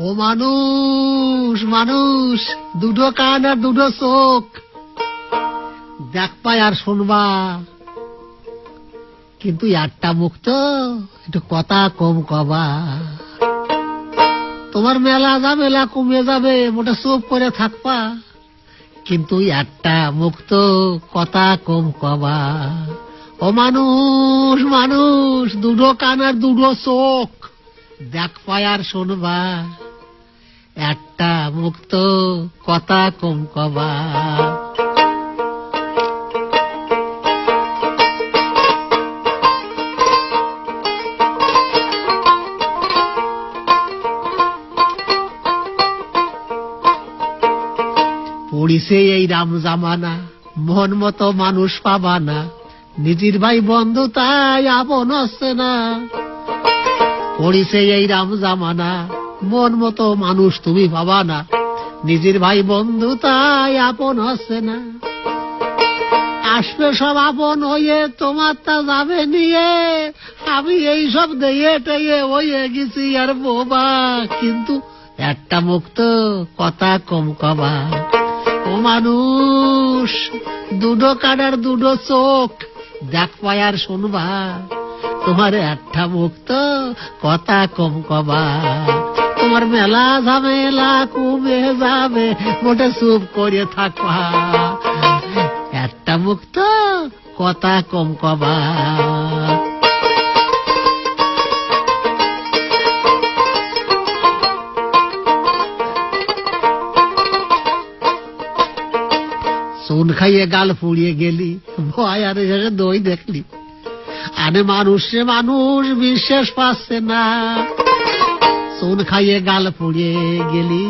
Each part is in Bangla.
ও মানুষ মানুষ, দুটো কান আর দুটো চোখ, দেখবা আর শুনবা, কিন্তু একটা মুখ তো, একটু কথা কম কবা। তোমার মেলা ঝামেলা কমে যাবে, মোটা চুপ করে থাকবা, কিন্তু একটা মুখ তো, কথা কম কবা। ও মানুষ মানুষ, দুটো কান আর দুটো চোখ, দেখবা আর শুনবা, একটা মুখ তো, কথা কম কবা। পড়িছে এই রাম জামানা, মন মতো মানুষ পাবা না, নিজের ভাই বন্ধু তাই আপন হচ্ছে না। পড়িছে এই রাম জামানা, মন মতো মানুষ তুমি পাবা না, নিজের ভাই বন্ধু তাই আপন হচ্ছে না। আসবে সব আপন হয়ে, তোমার তা যাবে নিয়ে, আমি এই সব দিয়ে টেয়ে হয়ে গেছি আর বোবা, কিন্তু একটা মুখ তো, কথা কম কবা। ও মানুষ, দুটো কান আর দুটো চোখ, দেখবা আর শুনবা, তোমার একটা মুখ তো, কথা কম কবা। তোমার মেলা ঝামেলা কমে যাবে, মোটে চুপ করে থাকবা, একটা মুখ তো, কথা কম কবা। চুন খাইয়ে গাল ফুড়িয়ে গেলি, ভয় আর দই দেখলি, আরে মানুষে মানুষ বিশ্বাস পাচ্ছে না। চুন খাইয়ে গাল ফুড়িয়ে গেলি,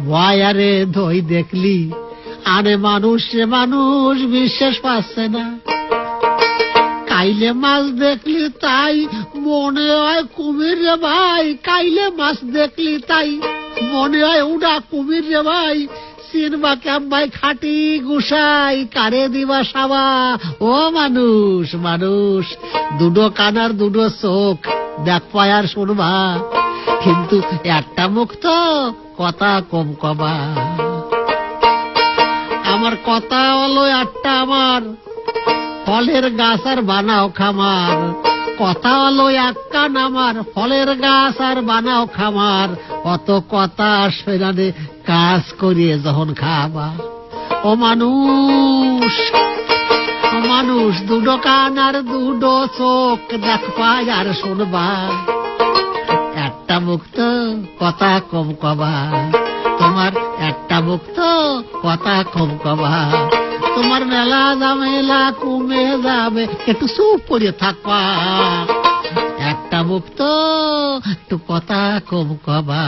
ভয় আরে দই দেখলি, আরে মানুষে মানুষ বিশ্বাস পাচ্ছে না। কাইলে মাছ দেখলি তাই মনে হয় কুমির রে ভাই, কাইলে মাছ দেখলি তাই মনে হয় উড়া কুমির রে ভাই, চিনবা কেমবাই খাটি গুসাই, কারে দিবা সাবা। ও মানুষ মানুষ, দুটো কান আর দুটো চোখ, দেখবা আর শুনবা, কিন্তু একটা মুখ তো, কথা কম কবা। আমার কথা হলো একটা, আমার ফলের গাছ আর বানাও খামার, কথা হলো এক কান আমার, ফলের গাছ আর বানাও খামার, অত কথা সেরানে কাজ করিয়ে যখন খাবা। ও মানুষ ও মানুষ, দুটো কান আর দুটো চোখ, দেখবা আর শুনবা, একটা মুখ তো, কথা কম কবা। তোমার একটা মুখ তো, কথা কম কবা। তোমার মেলা ঝামেলা কমে যাবে, একটু চুপ করে থাকবা, একটা মুখ তো, একটু কথা কম কবা।